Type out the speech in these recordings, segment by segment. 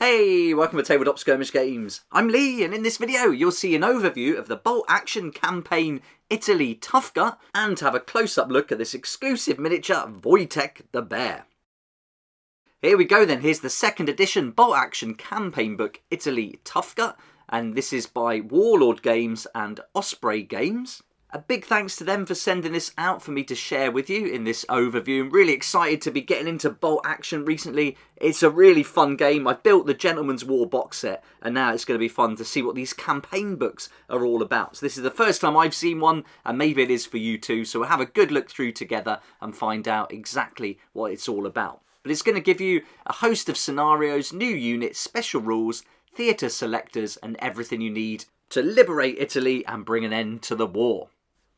Hey, welcome to Tabletop Skirmish Games. I'm Lee, and in this video you'll see an overview of the bolt action campaign Italy Tough Gut and have a close-up look at this exclusive miniature Wojtek the Bear. Here we go then, here's the second edition bolt action campaign book Italy Tough Gut, and this is by Warlord Games and Osprey Games. A big thanks to them for sending this out for me to share with you in this overview. I'm really excited to be getting into bolt action recently. It's a really fun game. I built the Gentleman's War box set and now it's going to be fun to see what these campaign books are all about. So this is the first time I've seen one and maybe it is for you too. So we'll have a good look through together and find out exactly what it's all about. But it's going to give you a host of scenarios, new units, special rules, theatre selectors and everything you need to liberate Italy and bring an end to the war.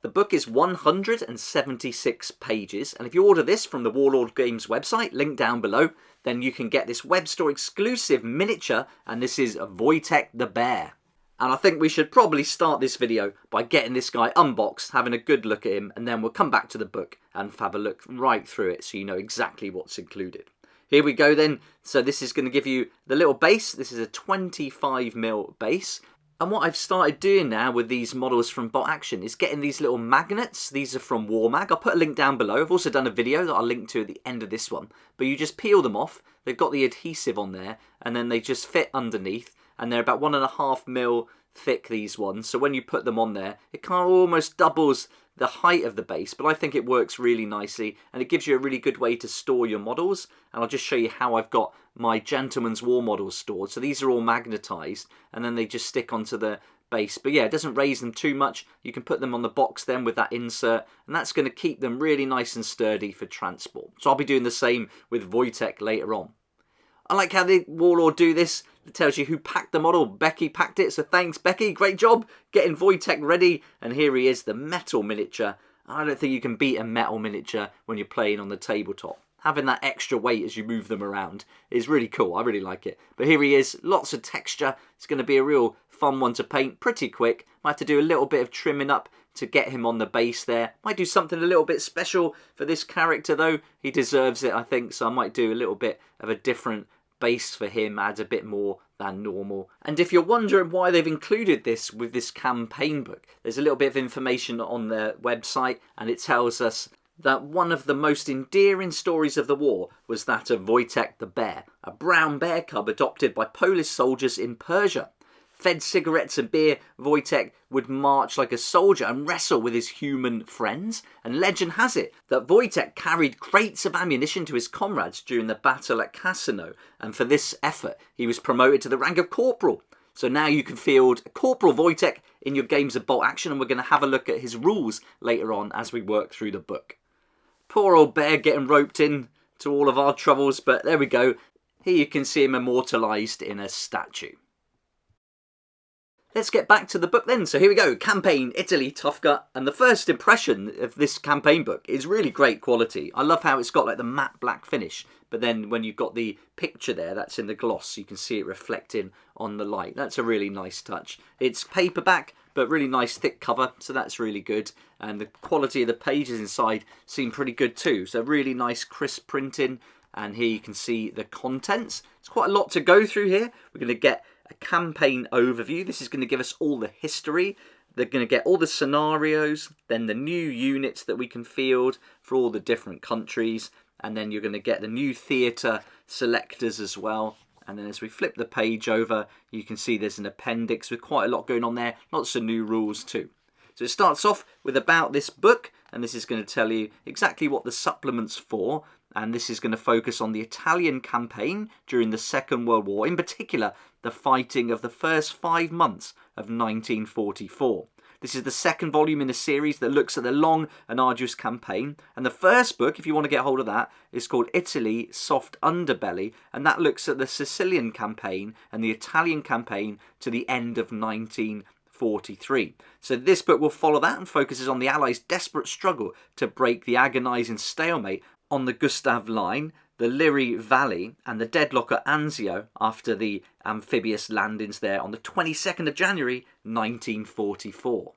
The book is 176 pages, and if you order this from the Warlord Games website, linked down below, then you can get this web store exclusive miniature, and this is Wojtek the Bear. And I think we should probably start this video by getting this guy unboxed, having a good look at him, and then we'll come back to the book and have a look right through it so you know exactly what's included. Here we go then. So this is going to give you the little base. This is a 25mm base. And what I've started doing now with these models from Bolt Action is getting these little magnets. These are from Warmag. I'll put a link down below. I've also done a video that I'll link to at the end of this one. But you just peel them off. They've got the adhesive on there and then they just fit underneath. And they're about 1.5mm thick, these ones. So when you put them on there, it kind of almost doubles the height of the base, but I think it works really nicely and it gives you a really good way to store your models. And I'll just show you how I've got my Gentleman's War models stored. So these are all magnetized and then they just stick onto the base. But yeah, it doesn't raise them too much. You can put them on the box then with that insert and that's going to keep them really nice and sturdy for transport. So I'll be doing the same with Wojtek later on. I like how the Warlord do this. It tells you who packed the model. Becky packed it, so thanks Becky. Great job getting Wojtek ready. And here he is, the metal miniature. I don't think you can beat a metal miniature when you're playing on the tabletop. Having that extra weight as you move them around is really cool. I really like it. But here he is, lots of texture. It's going to be a real fun one to paint pretty quick. Might have to do a little bit of trimming up to get him on the base there. Might do something a little bit special for this character though. He deserves it, I think, so I might do a little bit of a different base for him, add a bit more than normal. And if you're wondering why they've included this with this campaign book, there's a little bit of information on their website and it tells us that one of the most endearing stories of the war was that of Wojtek the Bear, a brown bear cub adopted by Polish soldiers in Persia. Fed cigarettes and beer, Wojtek would march like a soldier and wrestle with his human friends. And legend has it that Wojtek carried crates of ammunition to his comrades during the battle at Cassino. And for this effort, he was promoted to the rank of corporal. So now you can field Corporal Wojtek in your games of Bolt Action, and we're going to have a look at his rules later on as we work through the book. Poor old bear getting roped in to all of our troubles, but there we go. Here you can see him immortalised in a statue. Let's get back to the book then. So here we go, Campaign Italy Tough Gut. And the first impression of this campaign book is really great quality. I love how it's got like the matte black finish. But then when you've got the picture there, that's in the gloss, you can see it reflecting on the light. That's a really nice touch. It's paperback, but really nice thick cover. So that's really good. And the quality of the pages inside seem pretty good too. So really nice crisp printing. And here you can see the contents. It's quite a lot to go through here. We're going to get a campaign overview. This is going to give us all the history. They're going to get all the scenarios, then the new units that we can field for all the different countries, and then you're going to get the new theatre selectors as well. And then as we flip the page over, you can see there's an appendix with quite a lot going on there, lots of new rules too. So it starts off with about this book, and this is going to tell you exactly what the supplement's for. And this is going to focus on the Italian campaign during the Second World War, in particular the fighting of the first 5 months of 1944. This is the second volume in a series that looks at the long and arduous campaign. And the first book, if you want to get hold of that, is called Italy Soft Underbelly. And that looks at the Sicilian campaign and the Italian campaign to the end of 1943. So this book will follow that and focuses on the Allies' desperate struggle to break the agonising stalemate on the Gustav Line, the Liri Valley and the deadlock at Anzio after the amphibious landings there on the 22nd of January 1944.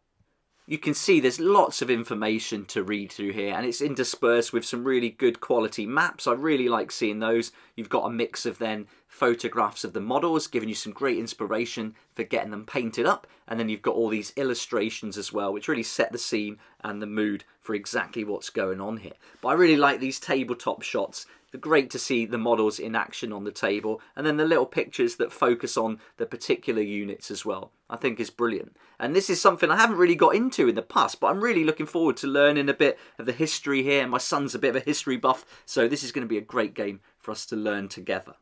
You can see there's lots of information to read through here, and it's interspersed with some really good quality maps. I really like seeing those. You've got a mix of then photographs of the models, giving you some great inspiration for getting them painted up, and then you've got all these illustrations as well, which really set the scene and the mood for exactly what's going on here. But I really like these tabletop shots. They're great to see the models in action on the table, and then the little pictures that focus on the particular units as well, I think is brilliant. And this is something I haven't really got into in the past, but I'm really looking forward to learning a bit of the history here. My son's a bit of a history buff, so this is going to be a great game for us to learn together.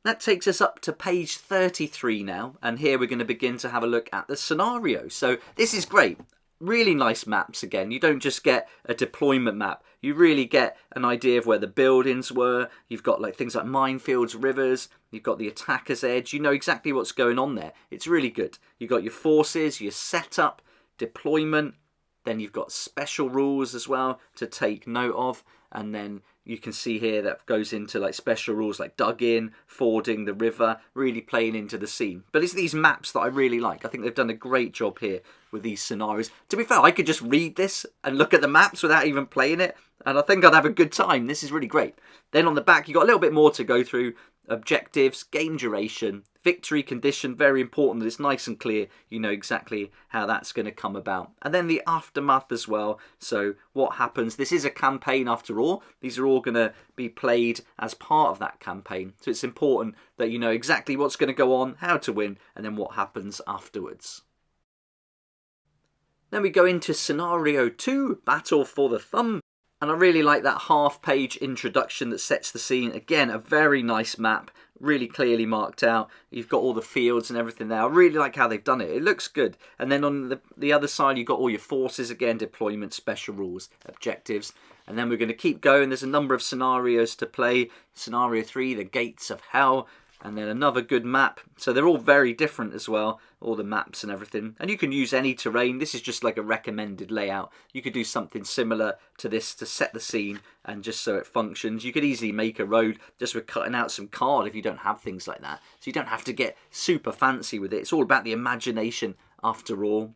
That takes us up to page 33 now, and here we're going to begin to have a look at the scenario. So this is great. Really nice maps again. You don't just get a deployment map. You really get an idea of where the buildings were. You've got like things like minefields, rivers. You've got the attacker's edge. You know exactly what's going on there. It's really good. You've got your forces, your setup, deployment. Then you've got special rules as well to take note of. And then you can see here that goes into like special rules like dug in, fording the river, really playing into the scene. But it's these maps that I really like. I think they've done a great job here with these scenarios. To be fair, I could just read this and look at the maps without even playing it, and I think I'd have a good time. This is really great. Then on the back, you've got a little bit more to go through. Objectives, game duration, victory condition, very important that it's nice and clear. You know exactly how that's going to come about. And then the aftermath as well. So what happens? This is a campaign after all. These are all going to be played as part of that campaign. So it's important that you know exactly what's going to go on, how to win, and then what happens afterwards. Then we go into scenario 2, Battle for the Thumb. And I really like that half-page introduction that sets the scene. Again, a very nice map, really clearly marked out. You've got all the fields and everything there. I really like how they've done it. It looks good. And then on the other side, you've got all your forces again, deployment, special rules, objectives. And then we're going to keep going. There's a number of scenarios to play. Scenario 3, the Gates of Hell. And then another good map. So they're all very different as well, all the maps and everything. And you can use any terrain. This is just like a recommended layout. You could do something similar to this to set the scene and just so it functions. You could easily make a road just with cutting out some card if you don't have things like that. So you don't have to get super fancy with it. It's all about the imagination after all.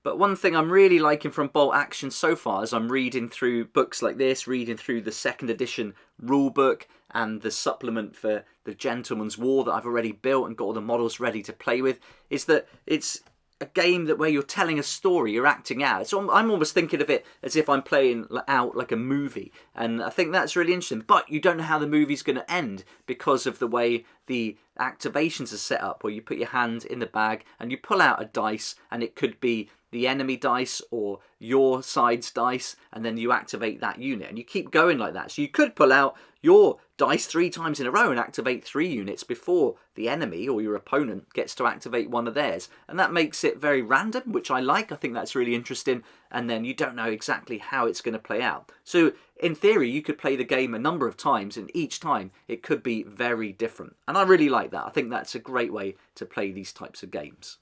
But one thing I'm really liking from Bolt Action so far as I'm reading through books like this, reading through the 2nd edition rulebook and the supplement for the Gentleman's War that I've already built and got all the models ready to play with, is that it's a game that where you're telling a story, you're acting out. So I'm almost thinking of it as if I'm playing out like a movie, and I think that's really interesting. But you don't know how the movie's going to end because of the way the activations are set up, where you put your hand in the bag and you pull out a dice, and it could be the enemy dice or your side's dice, and then you activate that unit, and you keep going like that. So you could pull out your dice 3 times in a row and activate 3 units before the enemy or your opponent gets to activate one of theirs, and that makes it very random, which I like. I think that's really interesting, and then you don't know exactly how it's going to play out. So in theory, you could play the game a number of times, and each time it could be very different, and I really like that. I think that's a great way to play these types of games.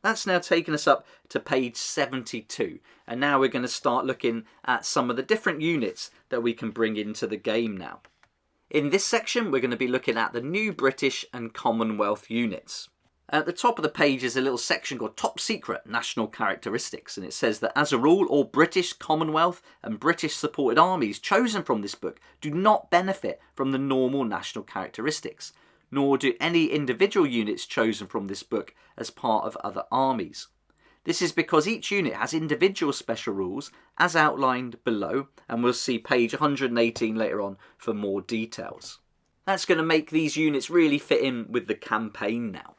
That's now taken us up to page 72, and now we're going to start looking at some of the different units that we can bring into the game now. In this section, we're going to be looking at the new British and Commonwealth units. At the top of the page is a little section called Top Secret National Characteristics, and it says that as a rule, all British, Commonwealth and British supported armies chosen from this book do not benefit from the normal national characteristics, nor do any individual units chosen from this book as part of other armies. This is because each unit has individual special rules as outlined below, and we'll see page 118 later on for more details. That's going to make these units really fit in with the campaign now.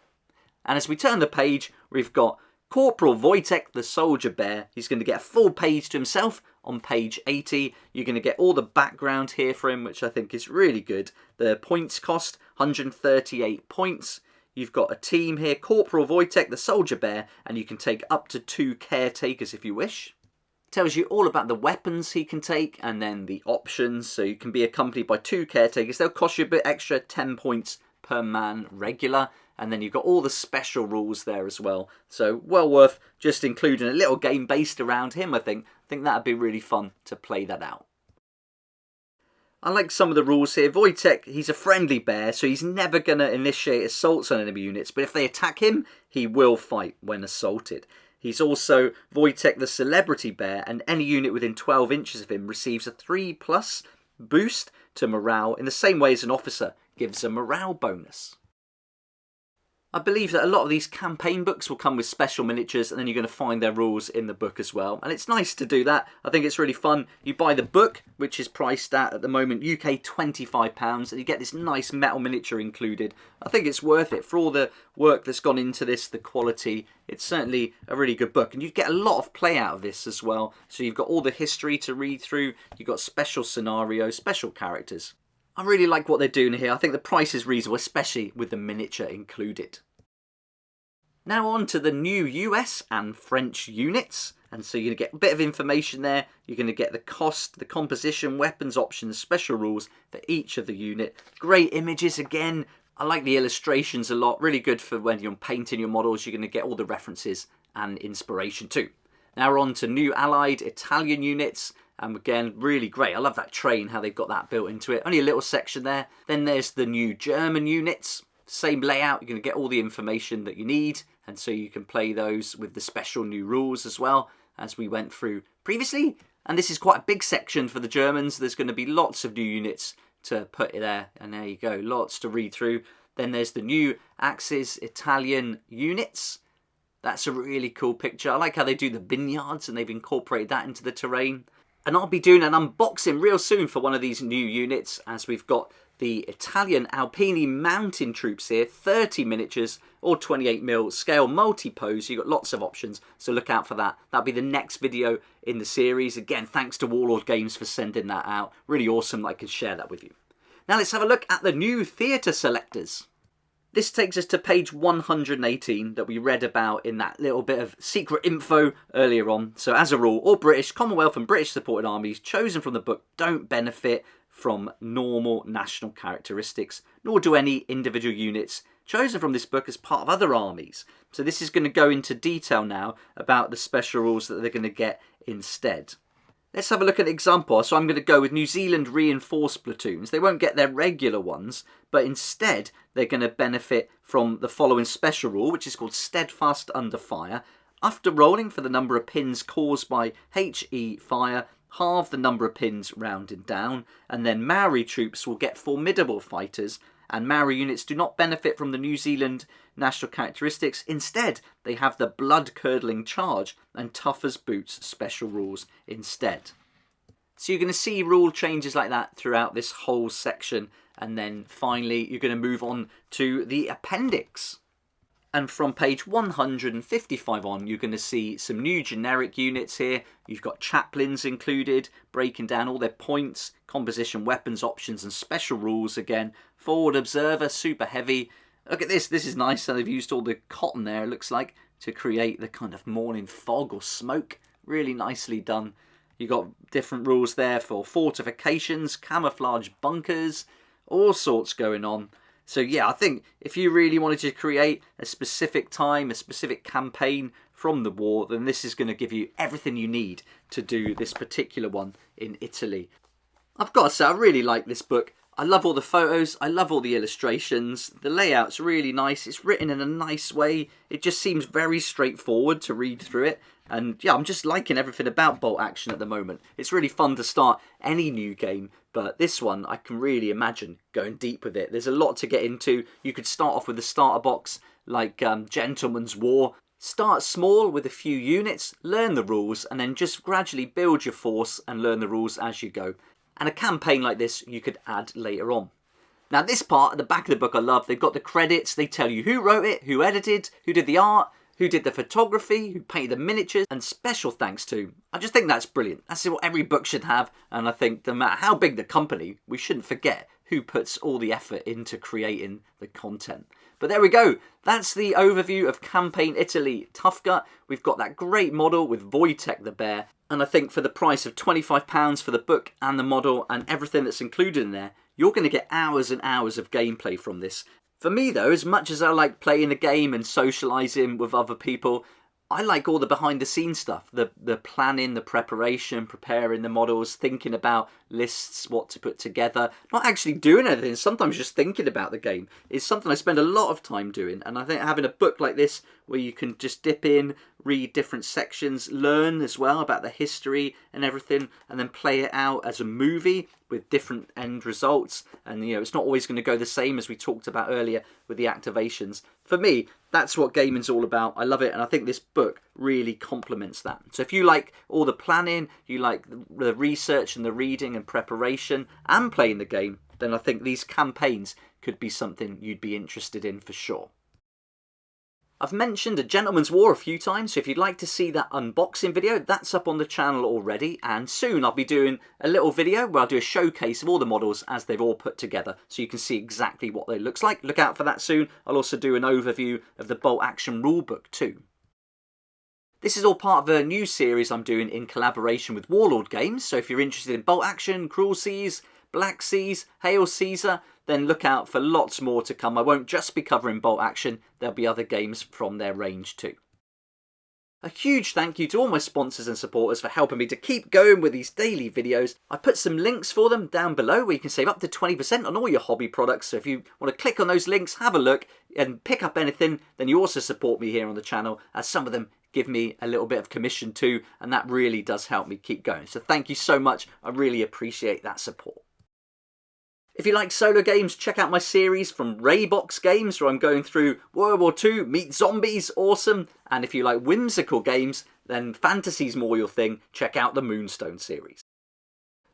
And as we turn the page, we've got Corporal Wojtek the Soldier Bear. He's going to get a full page to himself on page 80. You're going to get all the background here for him, which I think is really good. The points cost 138 points. You've got a team here, Corporal Wojtek the Soldier Bear, and you can take up to 2 caretakers if you wish. Tells you all about the weapons he can take and then the options. So you can be accompanied by 2 caretakers. They'll cost you a bit extra, 10 points per man regular. And then you've got all the special rules there as well. So well worth just including a little game based around him, I think. I think that'd be really fun to play that out. I like some of the rules here. Wojtek, he's a friendly bear, so he's never going to initiate assaults on enemy units, but if they attack him, he will fight when assaulted. He's also Wojtek the Celebrity Bear, and any unit within 12 inches of him receives a 3+ boost to morale in the same way as an officer gives a morale bonus. I believe that a lot of these campaign books will come with special miniatures, and then you're going to find their rules in the book as well. And it's nice to do that. I think it's really fun. You buy the book, which is priced at the moment UK £25, and you get this nice metal miniature included. I think it's worth it for all the work that's gone into this, the quality. It's certainly a really good book, and you get a lot of play out of this as well. So you've got all the history to read through. You've got special scenarios, special characters. I really like what they're doing here. I think the price is reasonable, especially with the miniature included. Now on to the new US and French units. And so you're going to get a bit of information there. You're going to get the cost, the composition, weapons options, special rules for each of the unit. Great images again. I like the illustrations a lot. Really good for when you're painting your models. You're going to get all the references and inspiration too. Now we're on to new allied Italian units. And again, really great. I love that train, how they've got that built into it. Only a little section there. Then there's the new German units. Same layout. You're going to get all the information that you need. And so you can play those with the special new rules as well, as we went through previously. And this is quite a big section for the Germans. There's going to be lots of new units to put there. And there you go. Lots to read through. Then there's the new Axis Italian units. That's a really cool picture. I like how they do the vineyards and they've incorporated that into the terrain. And I'll be doing an unboxing real soon for one of these new units, as we've got the Italian Alpini mountain troops here, 30 miniatures or 28mm scale multi-pose. You've got lots of options, so look out for that. That'll be the next video in the series. Again, thanks to Warlord Games for sending that out. Really awesome that I can share that with you. Now let's have a look at the new theatre selectors. This takes us to page 118 that we read about in that little bit of secret info earlier on. So as a rule, all British, Commonwealth and British supported armies chosen from the book don't benefit from normal national characteristics, nor do any individual units chosen from this book as part of other armies. So this is going to go into detail now about the special rules that they're going to get instead. Let's have a look at an example. So I'm going to go with New Zealand reinforced platoons. They won't get their regular ones, but instead they're going to benefit from the following special rule, which is called Steadfast Under Fire. After rolling for the number of pins caused by HE fire, halve the number of pins rounded down, and then Maori troops will get formidable fighters, and Maori units do not benefit from the New Zealand national characteristics. Instead, they have the blood-curdling charge and tough as boots special rules instead. So you're going to see rule changes like that throughout this whole section, and then finally you're going to move on to the appendix. And from page 155 on, you're going to see some new generic units here. You've got chaplains included, breaking down all their points, composition, weapons, options, and special rules again. Forward observer, super heavy. Look at this. This is nice. So they've used all the cotton there, it looks like, to create the kind of morning fog or smoke. Really nicely done. You've got different rules there for fortifications, camouflage bunkers, all sorts going on. So yeah, I think if you really wanted to create a specific time, a specific campaign from the war, then this is going to give you everything you need to do this particular one in Italy. I've got to say, I really like this book. I love all the photos, I love all the illustrations, the layout's really nice, it's written in a nice way, it just seems very straightforward to read through it. And yeah, I'm just liking everything about Bolt Action at the moment. It's really fun to start any new game, but this one I can really imagine going deep with it. There's a lot to get into. You could start off with a starter box like Gentleman's War. Start small with a few units, learn the rules, and then just gradually build your force and learn the rules as you go. And a campaign like this you could add later on. Now this part at the back of the book I love. They've got the credits. They tell you who wrote it, who edited, who did the art, who did the photography, who painted the miniatures, and special thanks to. I just think that's brilliant. That's what every book should have, and I think no matter how big the company, we shouldn't forget who puts all the effort into creating the content. But there we go. That's the overview of Campaign Italy Tough Gut. We've got that great model with Wojtek the bear, and I think for the price of £25 for the book and the model and everything that's included in there, you're going to get hours and hours of gameplay from this. For me though, as much as I like playing the game and socialising with other people, I like all the behind the scenes stuff, the planning, the preparation, preparing the models, thinking about lists, what to put together, not actually doing anything, sometimes just thinking about the game is something I spend a lot of time doing. And I think having a book like this where you can just dip in, read different sections, learn as well about the history and everything, and then play it out as a movie with different end results. And it's not always going to go the same, as we talked about earlier with the activations. For me, that's what gaming's all about. I love it, and I think this book really complements that. So if you like all the planning, you like the research and the reading and preparation and playing the game, then I think these campaigns could be something you'd be interested in for sure. I've mentioned A Gentleman's War a few times, so if you'd like to see that unboxing video, that's up on the channel already, and soon I'll be doing a little video where I'll do a showcase of all the models as they've all put together, so you can see exactly what they look like. Look out for that soon. I'll also do an overview of the Bolt Action rulebook too. This is all part of a new series I'm doing in collaboration with Warlord Games, so if you're interested in Bolt Action, Cruel Seas, Black Seas, Hail Caesar, then look out for lots more to come. I won't just be covering Bolt Action, there'll be other games from their range too. A huge thank you to all my sponsors and supporters for helping me to keep going with these daily videos. I put some links for them down below where you can save up to 20% on all your hobby products. So if you want to click on those links, have a look and pick up anything, then you also support me here on the channel, as some of them give me a little bit of commission too, and that really does help me keep going. So thank you so much. I really appreciate that support. If you like solo games, check out my series from Raybox Games, where I'm going through World War II, meet zombies, awesome. And if you like whimsical games, then fantasy's more your thing, check out the Moonstone series.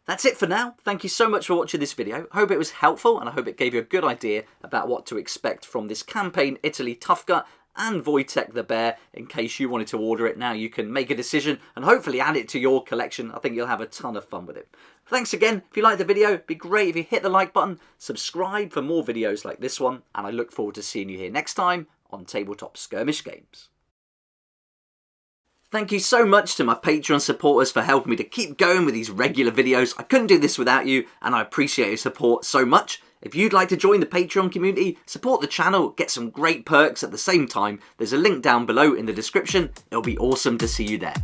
That's it for now. Thank you so much for watching this video. I hope it was helpful, and I hope it gave you a good idea about what to expect from this campaign Italy Tough Gut and Wojtek the Bear. In case you wanted to order it now, you can make a decision and hopefully add it to your collection. I think you'll have a ton of fun with it. Thanks again. If you liked the video, it'd be great if you hit the like button, subscribe for more videos like this one, and I look forward to seeing you here next time on Tabletop Skirmish Games. Thank you so much to my Patreon supporters for helping me to keep going with these regular videos. I couldn't do this without you, and I appreciate your support so much. If you'd like to join the Patreon community, support the channel, get some great perks at the same time, there's a link down below in the description. It'll be awesome to see you there.